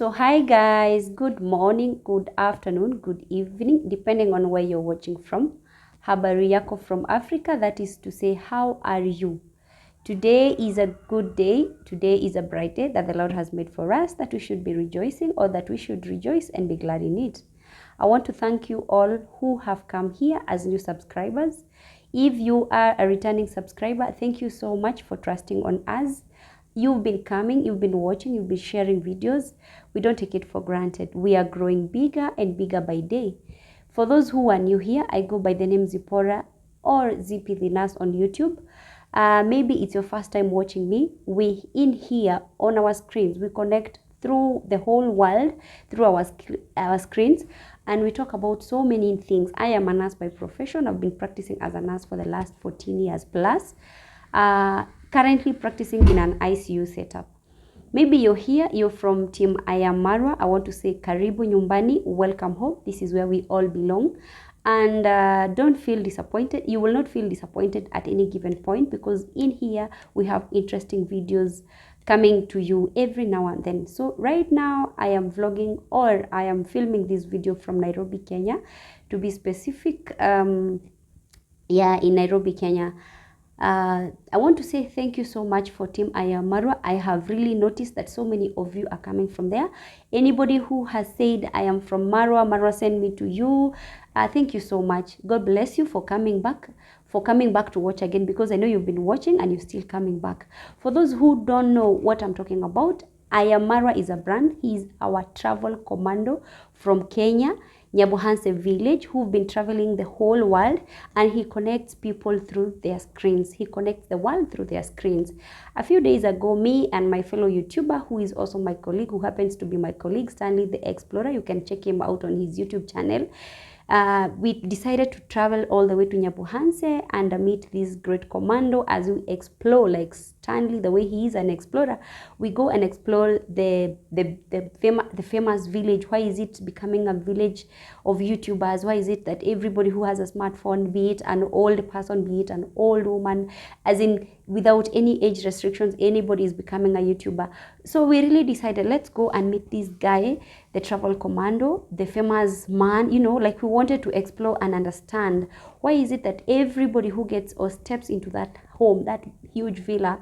So hi guys, good morning, good afternoon, good evening, depending on where you're watching from. Habari yako from Africa, that is to say, how are you? Today is a good day. Today is a bright day that the Lord has made for us, that we should be rejoicing, or that we should rejoice and be glad in it. I want to thank you all who have come here as new subscribers. If you are a returning subscriber, thank you so much for trusting on us. You've been coming, you've been watching, you've been sharing videos. We don't take it for granted. We are growing bigger and bigger by day. For those who are new here, I go by the name Zipporah or Zippy the Nurse on YouTube. Maybe it's your first time watching me. We in here on our screens, we connect through the whole world, through our screens, and we talk about so many things. I am a nurse by profession. I've been practicing as a nurse for the last 14 years plus. Currently practicing in an ICU setup. Maybe you're here, you're from Team I Am Marwa. I want to say Karibu Nyumbani, welcome home. This is where we all belong. And don't feel disappointed. You will not feel disappointed at any given point, because in here we have interesting videos coming to you every now and then. So right now I am vlogging, or I am filming this video from Nairobi, Kenya, to be specific. In Nairobi, Kenya. I want to say thank you so much for Team I Am Marwa. I have really noticed that so many of you are coming from there. Anybody who has said I am from Marwa, Marwa send me to you. Thank you so much. God bless you for coming back to watch again, because I know you've been watching and you're still coming back. For those who don't know what I'm talking about, I Am Marwa is a brand. He is our travel commando from Kenya, Nyabuhanse village, who've been traveling the whole world, and he connects people through their screens. He connects the world through their screens. A few days ago, me and my fellow YouTuber, who is also my colleague, who happens to be my colleague, Stanley the Explorer, you can check him out on his YouTube channel. We decided to travel all the way to Nyabuhanse and meet this great commando as we explore, like Stanley, the way he is an explorer. We go and explore the famous village. Why is it becoming a village of YouTubers? Why is it that everybody who has a smartphone, be it an old person, be it an old woman, as in without any age restrictions, anybody is becoming a YouTuber? So we really decided, let's go and meet this guy, the travel commando, the famous man. Like, we wanted to explore and understand, why is it that everybody who gets or steps into that home, that huge villa,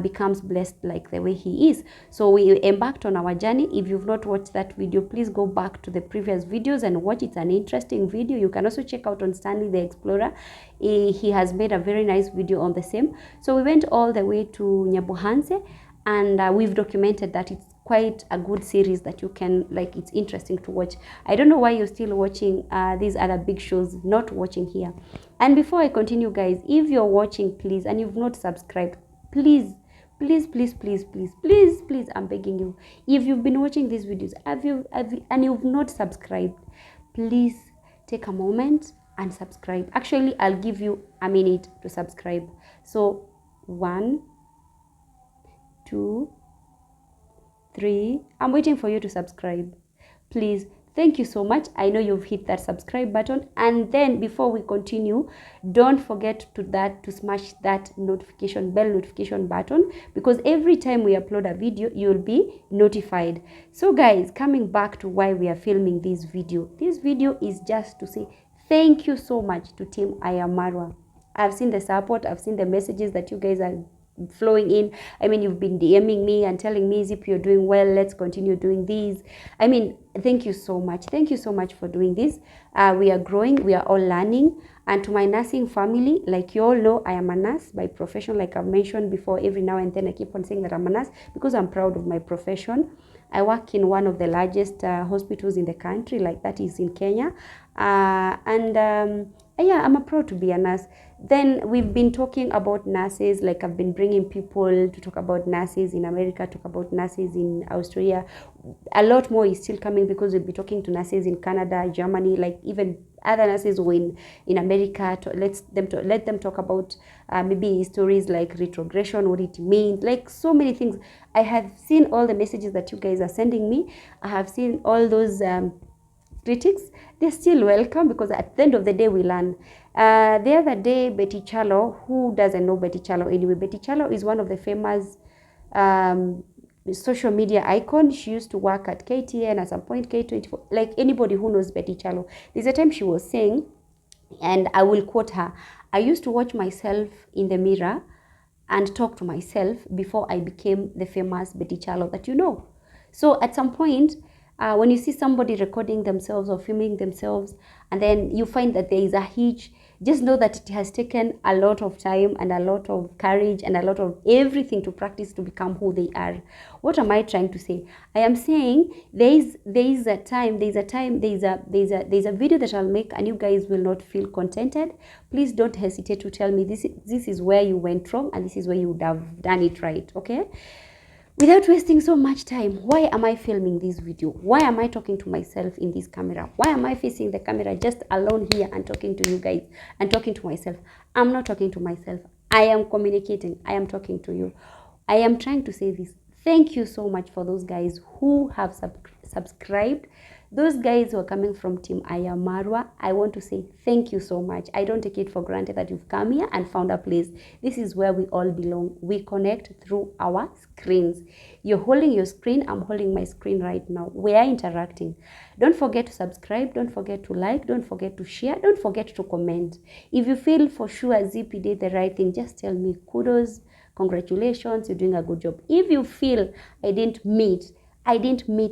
becomes blessed like the way he is. So we embarked on our journey. If you've not watched that video, please go back to the previous videos and watch. It's an interesting video. You can also check out on Stanley the Explorer. He has made a very nice video on the same. So we went all the way to Nyabuhanse, and we've documented that. It's quite a good series that you can, like, it's interesting to watch. I don't know why you're still watching these other big shows, not watching here. And before I continue, guys, if you're watching, please, and you've not subscribed, please, I'm begging you, if you've been watching these videos, and you've not subscribed, please take a moment and subscribe. Actually, I'll give you a minute to subscribe. So 1, 2, 3, I'm waiting for you to subscribe, please. Thank you so much. I know you've hit that subscribe button. And then before we continue, don't forget to smash that bell notification button, because every time we upload a video, you'll be notified. So guys, coming back to why we are filming this video is just to say thank you so much to Team I Am Marwa. I've seen the support, I've seen the messages that you guys are flowing in. I mean, you've been DMing me and telling me, Zip, you're doing well, let's continue doing these. I mean, thank you so much. Thank you so much for doing this. We are growing, we are all learning. And to my nursing family, like you all know, I am a nurse by profession. Like I've mentioned before, every now and then I keep on saying that I'm a nurse because I'm proud of my profession. I work in one of the largest hospitals in the country, like that is in Kenya. Yeah, I'm proud to be a nurse. Then we've been talking about nurses, like I've been bringing people to talk about nurses in America, talk about nurses in Australia. A lot more is still coming because we'll be talking to nurses in Canada, Germany, like even other nurses who in America. Let them talk about maybe stories like retrogression, what it means, like so many things. I have seen all the messages that you guys are sending me. I have seen all those critics. They're still welcome because at the end of the day we learn. The other day, Betty Chalo, who doesn't know Betty Chalo anyway? Betty Chalo is one of the famous social media icon. She used to work at KTN, at some point K24, like anybody who knows Betty Chalo. There's a time she was saying, and I will quote her, I used to watch myself in the mirror and talk to myself before I became the famous Betty Chalo that you know. So at some point, when you see somebody recording themselves or filming themselves, and then you find that there is a hitch, just know that it has taken a lot of time and a lot of courage and a lot of everything to practice to become who they are. What am I trying to say? I am saying there is a video that I'll make and you guys will not feel contented. Please don't hesitate to tell me this is where you went wrong and this is where you would have done it right, okay? Without wasting so much time, why am I filming this video? Why am I talking to myself in this camera? Why am I facing the camera just alone here and talking to you guys and talking to myself? I'm not talking to myself. I am communicating. I am talking to you. I am trying to say this. Thank you so much for those guys who have subscribed. Those guys who are coming from Team Ayamarwa, I want to say thank you so much. I don't take it for granted that you've come here and found a place. This is where we all belong. We connect through our screens. You're holding your screen, I'm holding my screen right now. We are interacting. Don't forget to subscribe, don't forget to like, don't forget to share, don't forget to comment. If you feel for sure Zippy did the right thing, just tell me kudos, congratulations, you're doing a good job. If you feel I didn't meet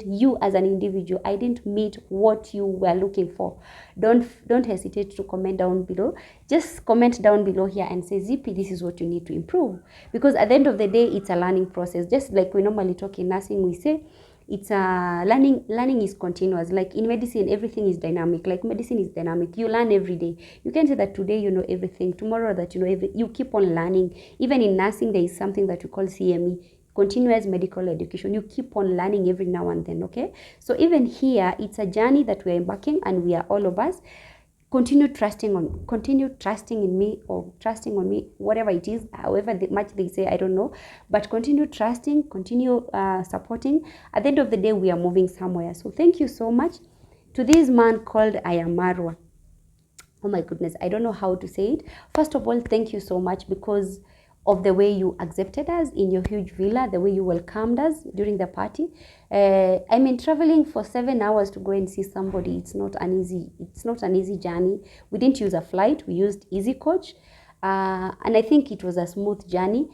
you as an individual, I didn't meet what you were looking for, don't hesitate to comment down below. Just comment down below here and say, Zippy, this is what you need to improve. Because at the end of the day, it's a learning process. Just like we normally talk in nursing, we say it's a learning is continuous. Like in medicine, everything is dynamic. Like medicine is dynamic. You learn every day. You can say that today you know everything, tomorrow that you know everything. You keep on learning. Even in nursing, there is something that we call CME, continuous medical education. You keep on learning every now and then, okay? So even here, it's a journey that we're embarking, and we are all of us. Continue trusting in me, or trusting on me, whatever it is, however much they say, I don't know. But continue trusting, continue supporting. At the end of the day, we are moving somewhere. So thank you so much to this man called Ayamarwa. Oh my goodness, I don't know how to say it. First of all, thank you so much because of the way you accepted us in your huge villa, the way you welcomed us during the party. I mean, traveling for 7 hours to go and see somebody, it's not an easy journey. We didn't use a flight, we used Easy Coach. And I think it was a smooth journey.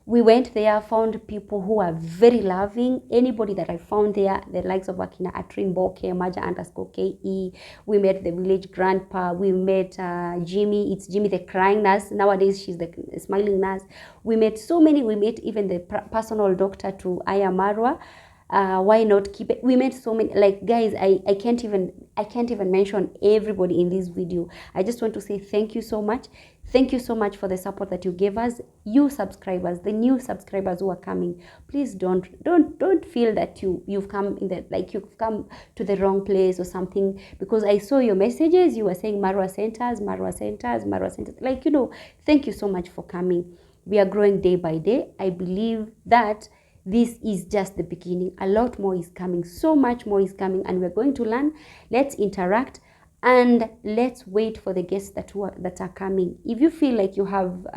We went there, found people who are very loving. Anybody that I found there, the likes of Akina Atrin Boke, Maja_KE. We met the village grandpa. We met Jimmy. It's Jimmy the crying nurse. Nowadays, she's the smiling nurse. We met so many. We met even the personal doctor to Ayamarwa. Why not keep it? We met so many, like guys, I can't even mention everybody in this video. I just want to say thank you so much. Thank you so much for the support that you gave us. You subscribers, the new subscribers who are coming, please don't feel that you've come you've come to the wrong place or something, because I saw your messages. You were saying Marwa centers. Like, you know, thank you so much for coming. We are growing day by day. I believe that this is just the beginning. A lot more is coming. So much more is coming, and we're going to learn. Let's interact, and let's wait for the guests that are coming. If you feel like you have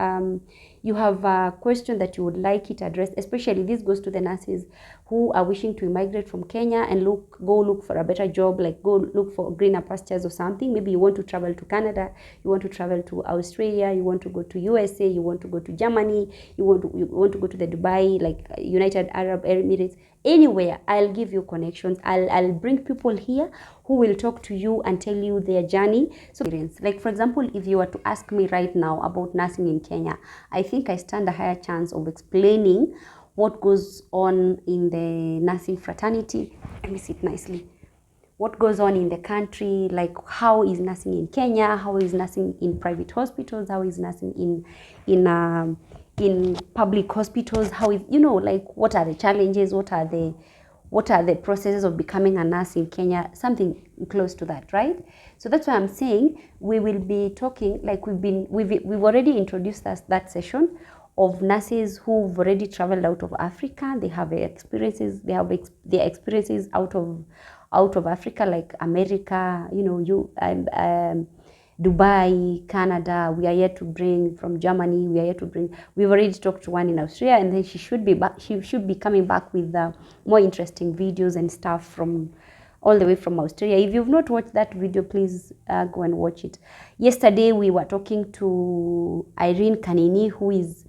you have a question that you would like it addressed, especially this goes to the nurses who are wishing to immigrate from Kenya and go look for a better job, like go look for greener pastures or something. Maybe you want to travel to Canada, you want to travel to Australia, you want to go to USA, you want to go to Germany, you want to go to the Dubai, like United Arab Emirates, anywhere. I'll give you connections. I'll bring people here who will talk to you and tell you their journey. So, like for example, if you were to ask me right now about nursing in Kenya, I think I stand a higher chance of explaining what goes on in the nursing fraternity. Let me sit nicely. What goes on in the country, like how is nursing in Kenya, how is nursing in private hospitals, how is nursing in public hospitals, how is, you know, like what are the challenges, what are the processes of becoming a nurse in Kenya, something close to that, right? So that's why I'm saying we will be talking, like we've already introduced that session of nurses who've already traveled out of Africa. They have experiences, their experiences out of Africa, like America, you know, Dubai, Canada. We are here to bring from Germany. We are here to bring. We've already talked to one in Australia, and then she should be back. She should be coming back with more interesting videos and stuff from all the way from Australia. If you've not watched that video, please go and watch it. Yesterday we were talking to Irene Kanini, who is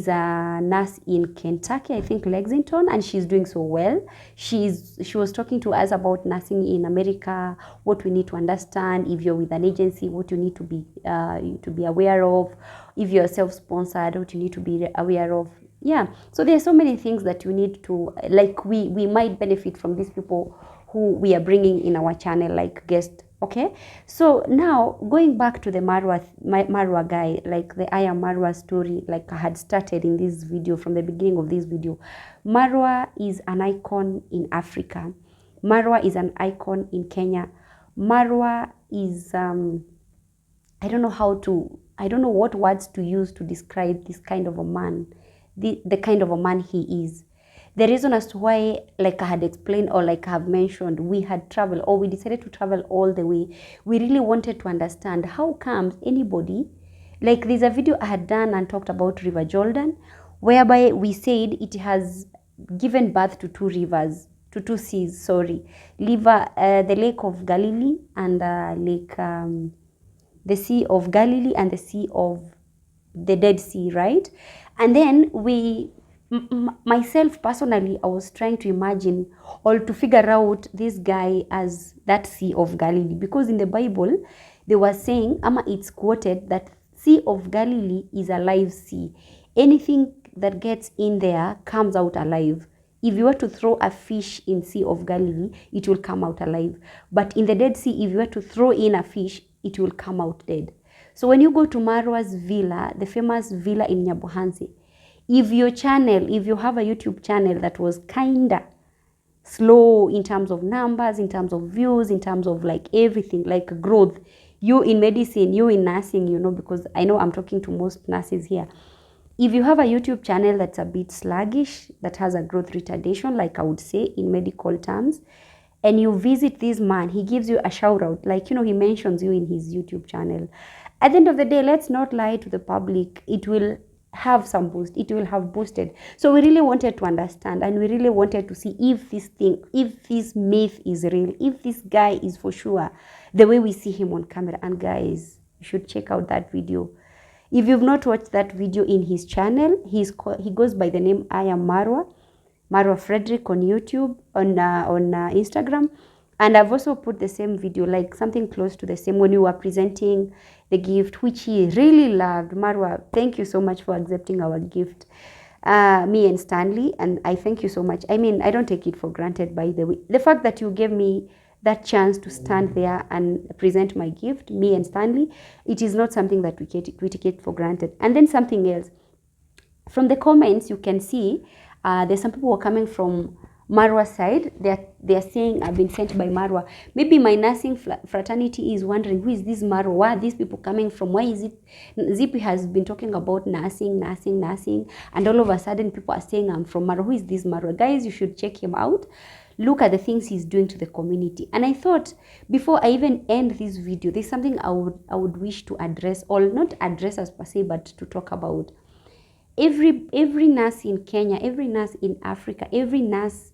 a nurse in Kentucky, I think Lexington, and she's doing so well. She was talking to us about nursing in America, what we need to understand. If you're with an agency, what you need to be aware of. If you're self-sponsored, what you need to be aware of. Yeah, so there are so many things that you need to, like we might benefit from these people who we are bringing in our channel, like guest. Okay, so now going back to the Marwa guy, like the I am Marwa story, like I had started in this video, from the beginning of this video. Marwa is an icon in Africa. Marwa is an icon in Kenya. Marwa is I don't know what words to use to describe this kind of a man, the kind of a man he is. The reason as to why, like I had explained, or like I have mentioned, we had traveled, or we decided to travel all the way. We really wanted to understand how comes anybody, like there's a video I had done and talked about River Jordan, whereby we said it has given birth to two rivers, to two seas, sorry. The Lake of Galilee and the Sea of Galilee and the Sea of the Dead Sea, right? And then myself personally, I was trying to imagine or to figure out this guy as that Sea of Galilee, because in the Bible they were saying, it's quoted that Sea of Galilee is a live sea. Anything that gets in there comes out alive. If you were to throw a fish in Sea of Galilee, it will come out alive. But in the Dead Sea, if you were to throw in a fish, it will come out dead. So when you go to Marwa's villa, the famous villa in Nyabohanse, if you have a YouTube channel that was kinda slow in terms of numbers, in terms of views, in terms of like everything, like growth, you in medicine, you in nursing, you know, because I know I'm talking to most nurses here. If you have a YouTube channel that's a bit sluggish, that has a growth retardation, like I would say in medical terms, and you visit this man, he gives you a shout out, like, you know, he mentions you in his YouTube channel. At the end of the day, let's not lie to the public. It will have some boost. It will have boosted. So we really wanted to understand, and we really wanted to see if this myth is real, if this guy is for sure the way we see him on camera. And guys, you should check out that video. If you've not watched that video in his channel, he goes by the name I am Marwa Frederick on YouTube, on Instagram. And I've also put the same video, like something close to the same, when you were presenting the gift, which he really loved. Marwa, thank you so much for accepting our gift, me and Stanley, and I thank you so much. I mean, I don't take it for granted, by the way. The fact that you gave me that chance to stand there and present my gift, me and Stanley, it is not something that we take it for granted. And then something else, from the comments you can see, there's some people who are coming from Marwa's side. They're saying, I've been sent by Marwa. Maybe my nursing fraternity is wondering, who is this Marwa? Where are these people coming from? Why is it Zippy has been talking about nursing, and all of a sudden people are saying I'm from Marwa? Who is this Marwa? Guys, you should check him out. Look at the things he's doing to the community. And I thought, before I even end this video, there's something I would wish to address, or not address as per se, but to talk about. every nurse in Kenya, every nurse in Africa, every nurse,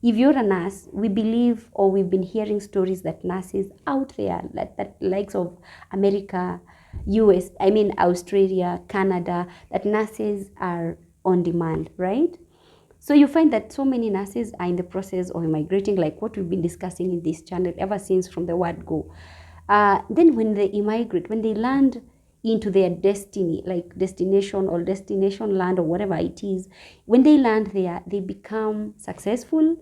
if you're a nurse, we believe, or we've been hearing stories that nurses out there, that likes of America, US, I mean Australia, Canada, that nurses are on demand, right? So you find that so many nurses are in the process of migrating, like what we've been discussing in this channel ever since from the word go. Then when they immigrate, when they land into their destiny, like destination land or whatever it is, when they land there, they become successful,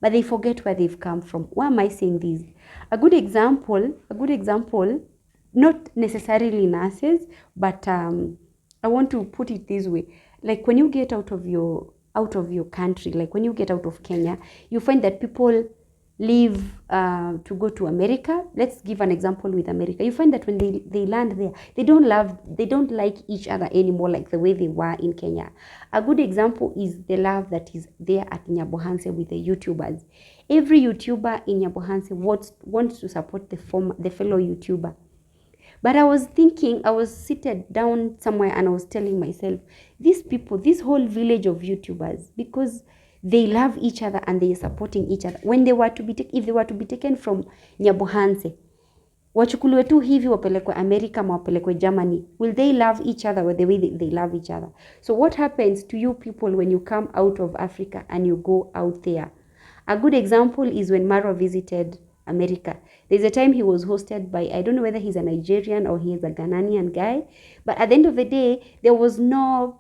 but they forget where they've come from. Why am I saying this? A good example, not necessarily nurses, but I want to put it this way. Like when you get out of your country, like when you get out of Kenya, you find that people leave to go to America. Let's give an example with America. You find that when they land there, they don't like each other anymore like the way they were in Kenya. A good example is the love that is there at Nyabohanse with the YouTubers. Every YouTuber in Nyabohanse wants to support the fellow YouTuber. But I was seated down somewhere and I was telling myself, these people, this whole village of YouTubers, because they love each other and they are supporting each other. When they were to be if they were to be taken from Nyabohanse, wachukuliwe tu hivi wapelekwe America, wapelekwe Germany, will they love each other with the way they love each other? So what happens to you people when you come out of Africa and you go out there? A good example is when Marwa visited America. There's a time he was hosted by, I don't know whether he's a Nigerian or he is a Ghanaian guy, but at the end of the day, there was no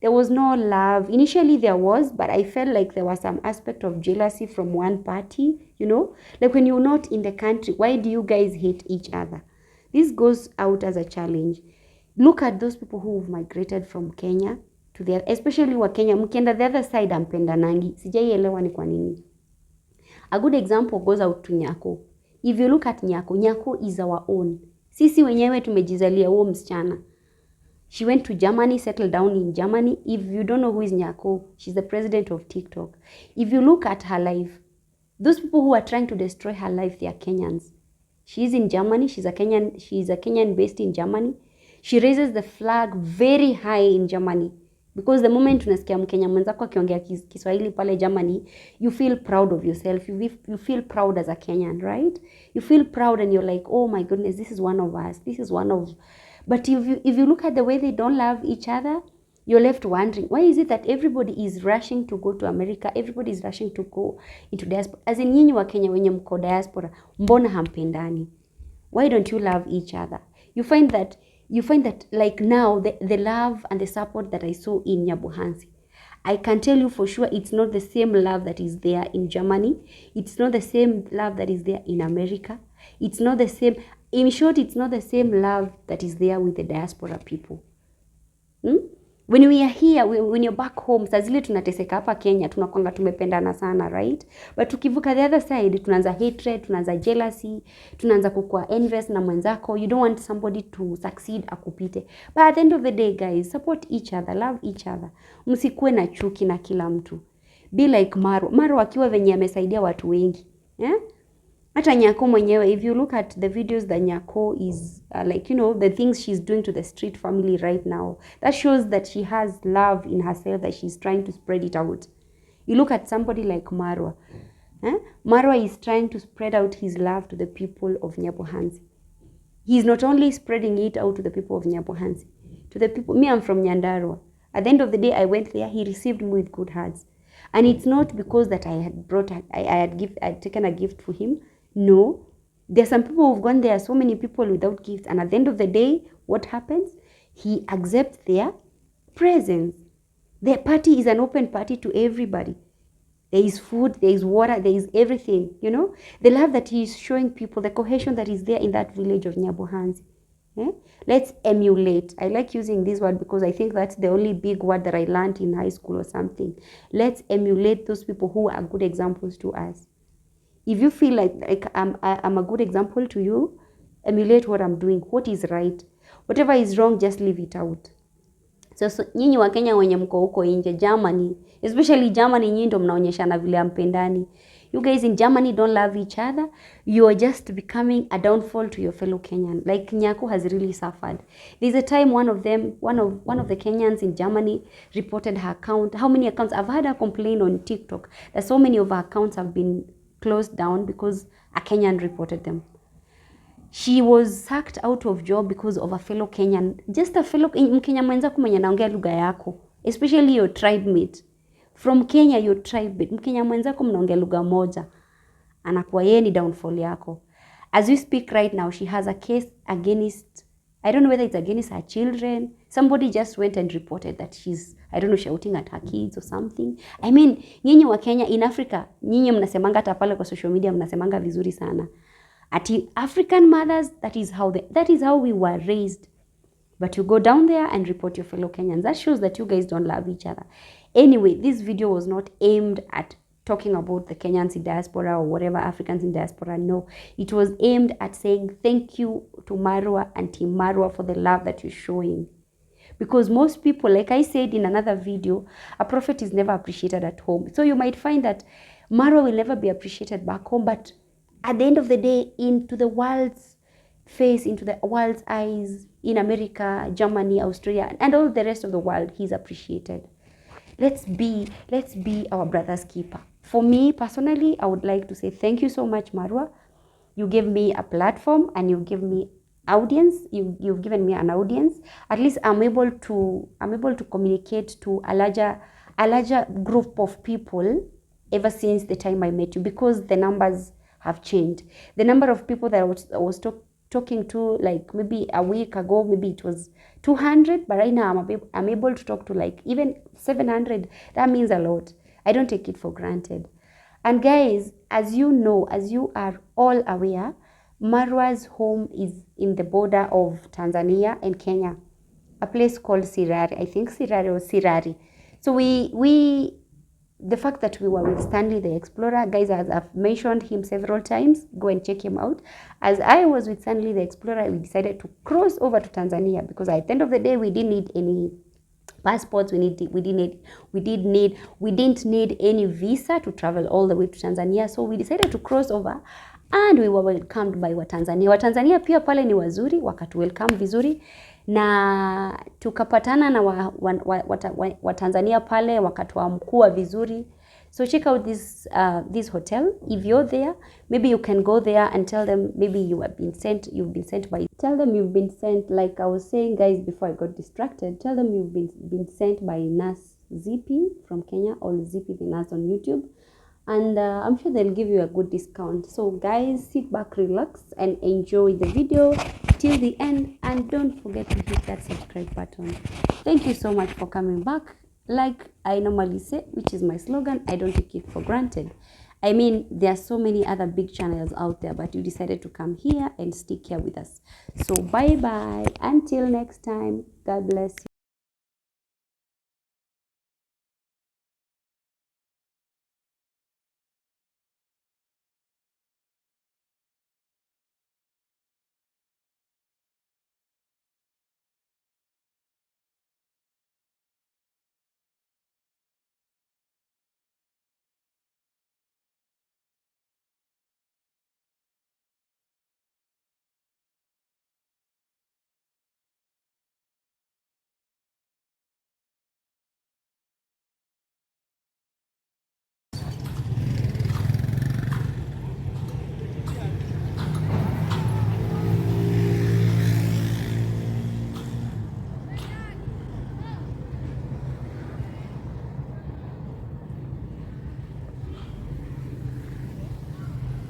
love. Initially there was, but I felt like there was some aspect of jealousy from one party, you know, like when you're not in the country, why do you guys hate each other? This goes out as a challenge. Look at those people who've migrated from Kenya to the, especially wa Kenya, mkienda the other side ampendanangi, sijaielewa ni kwa nini. A good example goes out to Nyako. If you look at Nyako is our own. Sisi wenyewe tumejizalia huo msichana. She went to Germany, settled down in Germany. If you don't know who is Nyako, she's the president of TikTok. If you look at her life, those people who are trying to destroy her life, they are Kenyans. She is in Germany. She's a Kenyan based in Germany. She raises the flag very high in Germany. Because the moment unasikia Mkenya mwenzako akiongea Kiswahili pale Germany, you feel proud of yourself. You feel proud as a Kenyan, right? You feel proud and you're like, oh my goodness, this is one of us. This is one of... But if you look at the way they don't love each other, you're left wondering, why is it that everybody is rushing to go to America? Everybody is rushing to go into diaspora. As in nyinyi wa Kenya wenye mko diaspora, mbona hampendani? Why don't you love each other? You find that like now, the love and the support that I saw in Nyabohanse, I can tell you for sure it's not the same love that is there in Germany. It's not the same love that is there in America. It's not the same, in short, it's not the same love that is there with the diaspora people. When we are here, when you're back home, saa zile tunateseka hapa Kenya, tunakwanga tumependana sana, right? But tukivuka the other side, tunaanza hatred, tunaanza jealousy, tunaanza kukua envious na mwenzako. You don't want somebody to succeed akupite. But at the end of the day, guys, support each other, love each other. Msikuwe na chuki na kila mtu. Be like Marwa akiwa venye amesaidia watu wengi. Yeah? Hata Nyako mwenyewe, if you look at the videos that Nyako is, like, you know, the things she's doing to the street family right now, that shows that she has love in herself, that she's trying to spread it out. You look at somebody like Marwa. Marwa is trying to spread out his love to the people of Nyabohanse. He's not only spreading it out to the people of Nyabohanse, to the people, me, I'm from Nyandarua. At the end of the day, I went there, he received me with good hearts. And it's not because that I had taken a gift for him. No, there are some people who've gone there, so many people without gifts, and at the end of the day, what happens? He accepts their presence. The party is an open party to everybody. There is food, there is water, there is everything, you know. The love that he is showing people, the cohesion that is there in that village of Nyabohanse. Let's emulate. I like using this word because I think that's the only big word that I learned in high school or something. Let's emulate those people who are good examples to us. If you feel like I'm a good example to you, emulate what I'm doing, what is right. Whatever is wrong, just leave it out. So nyinyi wa Kenya wenye mko huko nje, Germany, especially Germany, nyinyi ndo mnaonyeshana vile ampendani. You guys in Germany don't love each other. You are just becoming a downfall to your fellow Kenyan. Like Nyako has really suffered. There's a time one of the Kenyans in Germany reported her account. How many accounts? I've had her complain on TikTok that so many of her accounts have been closed down because a Kenyan reported them. She was sacked out of job because of a fellow Kenyan. Just a fellow Mkenya mwenzako mwenye anaongea lugha yako. Especially your tribe mate. From Kenya, your tribe mate. Mkenya mwenzako mnaongea lugha moja. Anakuwa yeye ni downfall yako. As we speak right now, she has a case against, I don't know whether it's against her children. Somebody just went and reported that she's, I don't know, shouting at her kids or something. I mean, nyinyi wa Kenya, in Africa, nyinyi mnasemanga hata pale kwa social media, mnasemanga vizuri sana. At African mothers, that is how we were raised. But you go down there and report your fellow Kenyans. That shows that you guys don't love each other. Anyway, this video was not aimed at talking about the Kenyans in diaspora or whatever, Africans in diaspora. No, it was aimed at saying thank you to Marwa and Team Marwa for the love that you're showing. Because most people, like I said in another video, a prophet is never appreciated at home. So you might find that Marwa will never be appreciated back home, but at the end of the day, into the world's face, into the world's eyes, in America, Germany, Australia, and all the rest of the world, he's appreciated. Let's be our brother's keeper. For me, personally, I would like to say thank you so much, Marwa. You gave me a platform and you give me audience. You've given me an audience. At least I'm able to communicate to a larger group of people ever since the time I met you, because the numbers have changed. The number of people that I was talking to, like maybe a week ago, maybe it was 200, but right now I'm able to talk to like even 700. That means a lot. I don't take it for granted. And guys, as you know, as you are all aware, Marwa's home is in the border of Tanzania and Kenya, a place called Sirari. I think Sirari or Sirari. So the fact that we were with Stanley the Explorer, guys, as I've mentioned him several times, go and check him out. As I was with Stanley the Explorer, we decided to cross over to Tanzania because at the end of the day, we didn't need any passports. We didn't need any visa to travel all the way to Tanzania. So we decided to cross over, and we were welcomed by Watanzania. Watanzania pia pale ni wazuri, wakatu welcome vizuri. Na tukapatana na Watanzania pale wakatuamkua vizuri. So check out this hotel. If you're there, maybe you can go there and tell them maybe you've been sent by, tell them you've been sent, like I was saying, guys, before I got distracted, tell them you've been sent by Nurse Zippy from Kenya, or Zippy the Nurse on YouTube. And I'm sure they'll give you a good discount. So guys, sit back, relax, and enjoy the video till the end, and don't forget to hit that subscribe button. Thank you so much for coming back. Like I normally say, which is my slogan, I don't take it for granted. I mean, there are so many other big channels out there, but you decided to come here and stick here with us. So bye bye, until next time. God bless you.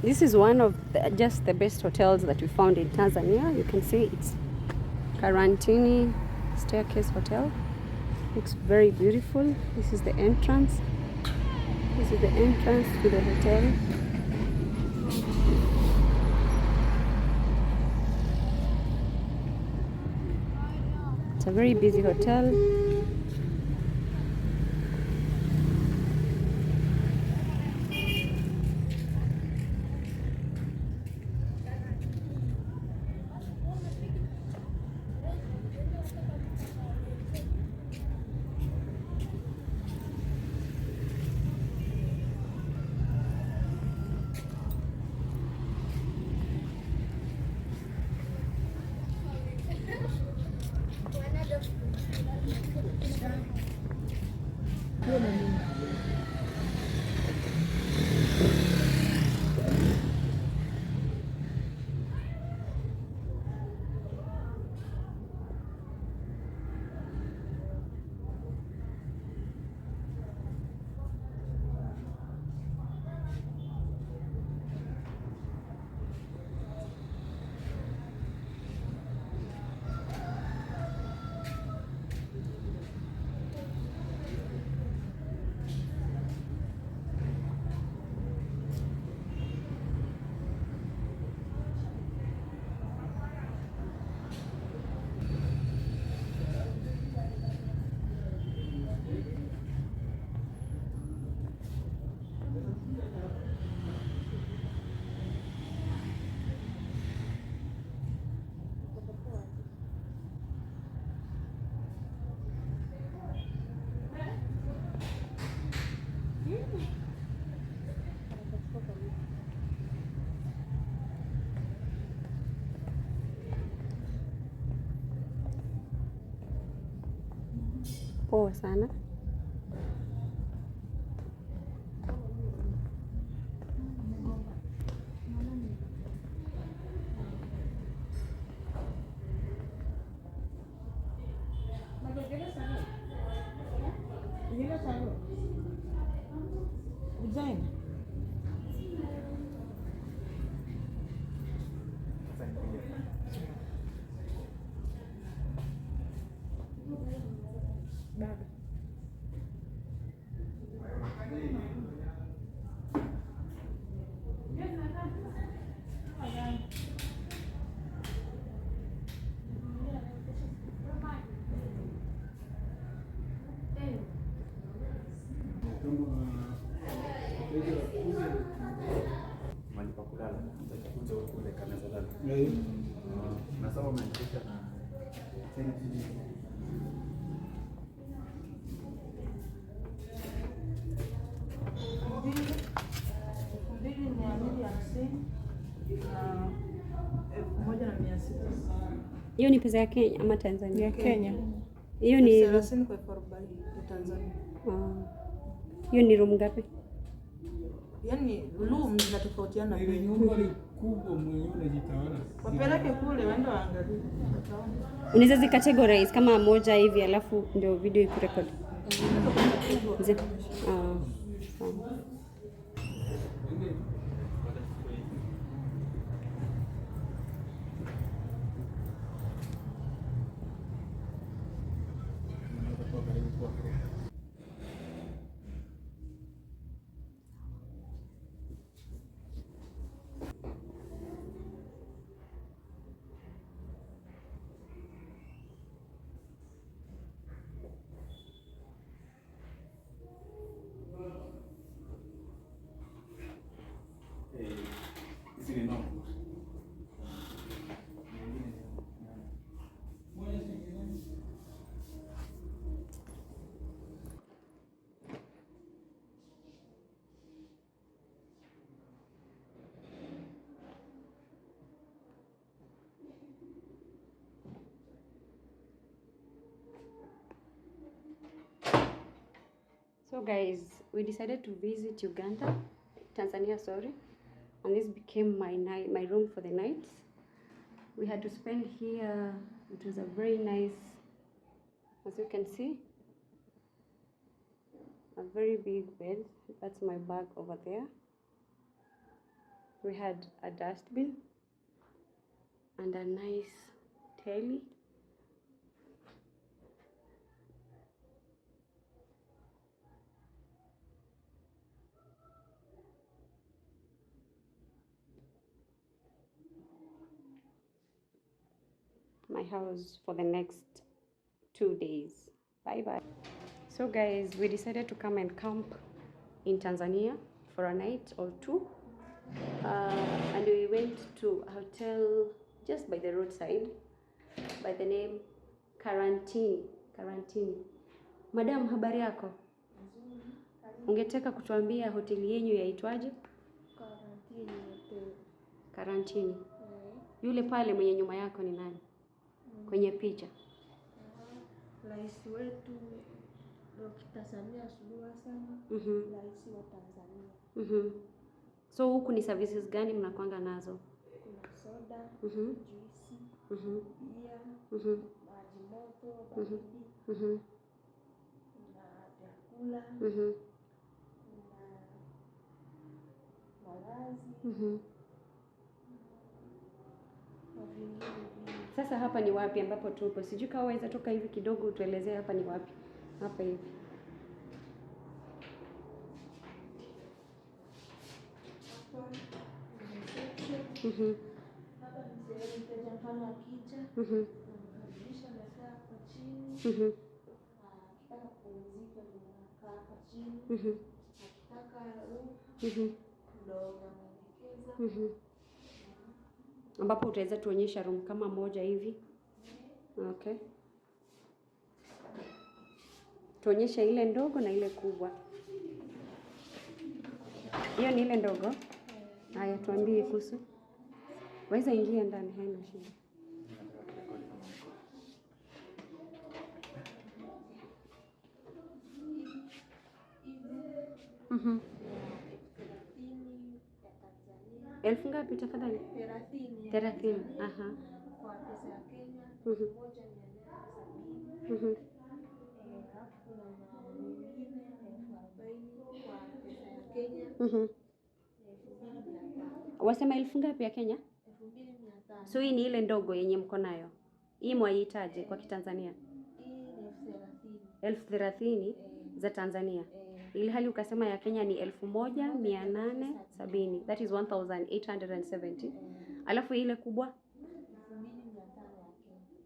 This is one of just the best hotels that we found in Tanzania. You can see it's Karantini Staircase Hotel. Looks very beautiful. This is the entrance. This is the entrance to the hotel. It's a very busy hotel. poa sana. Hiyo ni pesa ya Kenya ama Tanzania? Ya Kenya. Hiyo ni 30 kwa 40 ya Tanzania. Hiyo ni room ngapi? Yaani room zinatofautiana bei. Nyumba ni kubwa mwenyewe unajitawala. Wapeleke kule waende waangalie. Unaweza zikategorize kama moja hivi alafu ndio video ikurekodi. Sawa. So guys, we decided to visit Tanzania, sorry, and this became my room for the night. We had to spend here. It was a very nice, as you can see, a very big bed. That's my bag over there. We had a dustbin and a nice telly. My house for the next 2 days. Bye bye. So guys, we decided to come and camp in Tanzania for a night or two, and we went to a hotel just by the roadside by the name Karantini. Madam, habari yako? Ungetaka kutuambia hoteli yenyu yaitwaje? Karantini. Yule pale mwenye nyuma yako ni nani? Kwenye picha. Rais wetu Dr. Samia Suluhu Hassan, rais wa Tanzania. So huku ni services gani mnakwanga nazo? Kuna soda, juisi, bia, maji moto, baridi, na vyakula, na malazi. Sasa hapa ni wapi ambapo tupo? Sijui kama waweza toka hivi kidogo utuelezee hapa ni wapi? Hapa hivi. Hapa ni sehemu mteja mfano akija, anamkaribisha anakaa hapa chini, akitaka kupumzika anakaa hapa chini, akitaka ndo unamuelekeza. Ambapo utaweza tuonyesha room kama moja hivi. Okay. Tuonyesha ile ndogo na ile kubwa. Hiyo ni ile ndogo? Haya, tuambie kuhusu. Waweza ingia ndani, haina shida. Mhm. 30 ya Tanzania. Elfu ngapi tafadhali? 30. 30. Aha. Kwa pesa ya Kenya 1870. Mhm. Alafu kuna nyingine 40,000 kwa pesa ya Kenya. Mhm. 2,500. Wasema elfu ngapi ya Kenya? 2,500. So hii ni ile ndogo yenye mko nayo. Hii mwaitaje kwa Kitanzania? Hii ni 30,000. 30,000 za Tanzania. Ili hali ukasema ya Kenya ni 1,870. That is 1,870. Alafu ile kubwa? 2,500 ya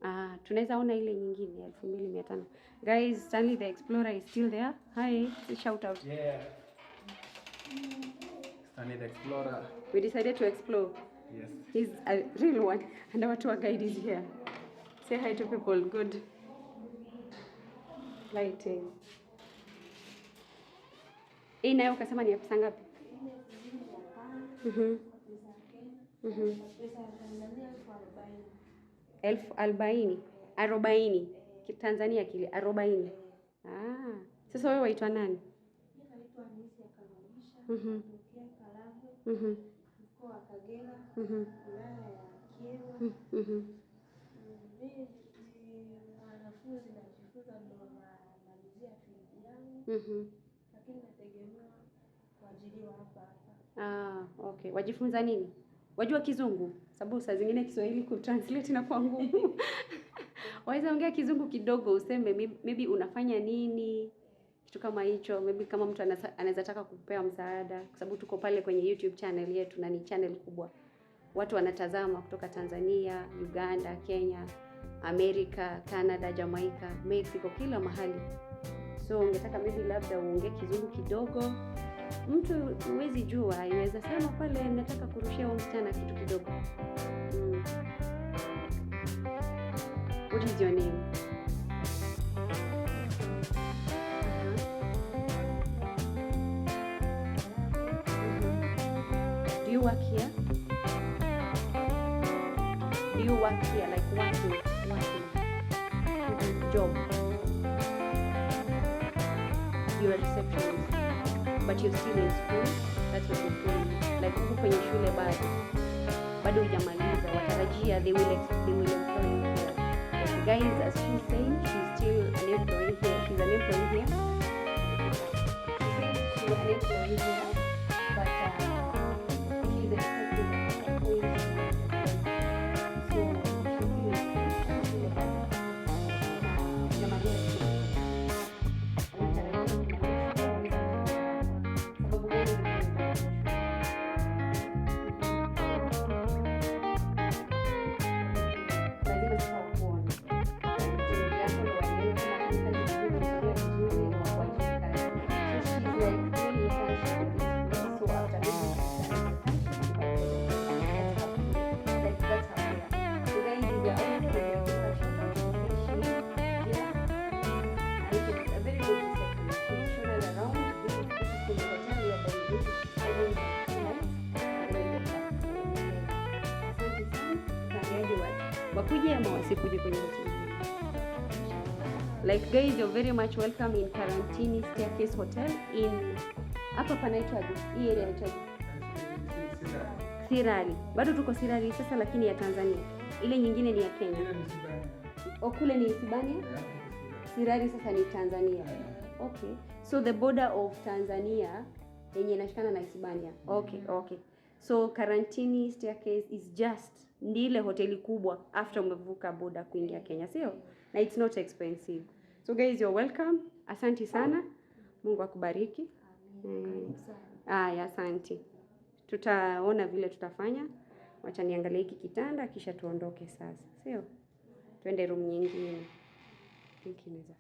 Kenya. Tunaweza ona ile nyingine 2,500. Guys, Stanley the Explorer is still there. Hi, shout out. Yeah. Stanley the Explorer. We decided to explore. Yes. He's a real one, and our tour guide is here. Say hi to people. Good lighting. Hii nayo ukasema ni pesa ngapi? 2,500 pesa ya Kenya. Pesa ya Tanzania 40,000. 40,000. Kitanzania kile 40. Sasa wewe waitwa nani? Mimi naitwa Hamisi ya Karudisha. Mhm. Kutokea Karagwe. Mkoa wa Kagera. Wilaya ya Kyerwa. Mimi ni mwanafunzi najifunza ndo namalizia field yangu. Lakini nategemea kuajiriwa hapa. Okay. Wajifunza nini? Wajua Kizungu? Sababu saa zingine Kiswahili kutranslate na kwa ngumu. Waweza ongea Kizungu kidogo useme maybe unafanya nini? Kitu kama hicho. Maybe kama mtu anaweza taka kupewa msaada, kwa sababu tuko pale kwenye YouTube channel yetu na ni channel kubwa. Watu wanatazama kutoka Tanzania, Uganda, Kenya, Amerika, Canada, Jamaica, Mexico, kila mahali. So ungetaka maybe labda uongee Kizungu kidogo. Mtu huwezi jua, inaweza sema pale nataka kurushia msichana kitu kidogo. What is your name? Do you work here? Do you work here, like working job? You're a receptionist, but you're still in school. That's what you're doing. Like huko kwenye shule bado hujamaliza, watarajia they will employ you here. Like guys, as she's saying, she's still an employee here. She's an employee here. She's saying she's an employee here, but she's expecting a point. So she's still in shule bado. Hujamaliza shule. Wakuje ama wasikuje kwenye hoteli. Like guys, you're very much welcome in Quarantini Staircase Hotel in hapa panaitwa hii area inaitwa Sirari. Bado tuko Sirari sasa, lakini ya Tanzania. Ile nyingine ni ya Kenya. Kule ni Sibania. Sirari sasa ni Tanzania. Okay. So the border of Tanzania yenye inashikana na Sibania. Okay. So Quarantini Staircase is just ndile hoteli kubwa after umevuka border kuingia Kenya, sio? Na it's not expensive. So guys, you're welcome. Asante sana. Mungu akubariki. Asante. Tutaona vile tutafanya. Wacha niangalie hiki kitanda kisha tuondoke sasa, sio? Twende room nyingine. Hiki inaweza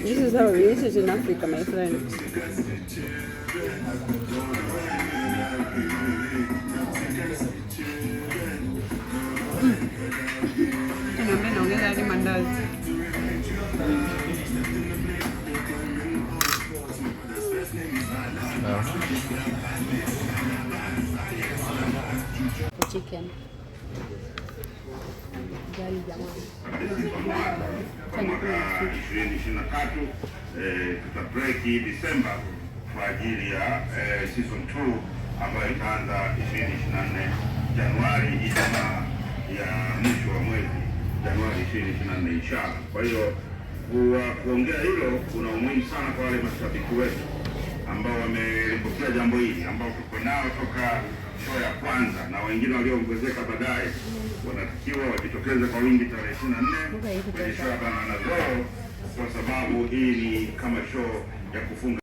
This is how we eat it in Africa, my friend. Chicken. Gali jamani. Mwaka 2023 tutabreki Disemba kwa ajili ya season 2 ambayo itaanza 2024 Januari, Ijumaa ya mwisho wa mwezi Januari 2024 inshallah. Kwa hiyo kuongea hilo kuna umuhimu sana kwa wale mashabiki wetu ambao wameripotia jambo hili, ambao tuko nao toka show ya kwanza na wengine walioongezeka baadaye, wanatakiwa wajitokeze kwa wingi tarehe 24 kwenye show ya Banana Zoro, kwa sababu hii ni kama show ya kufunga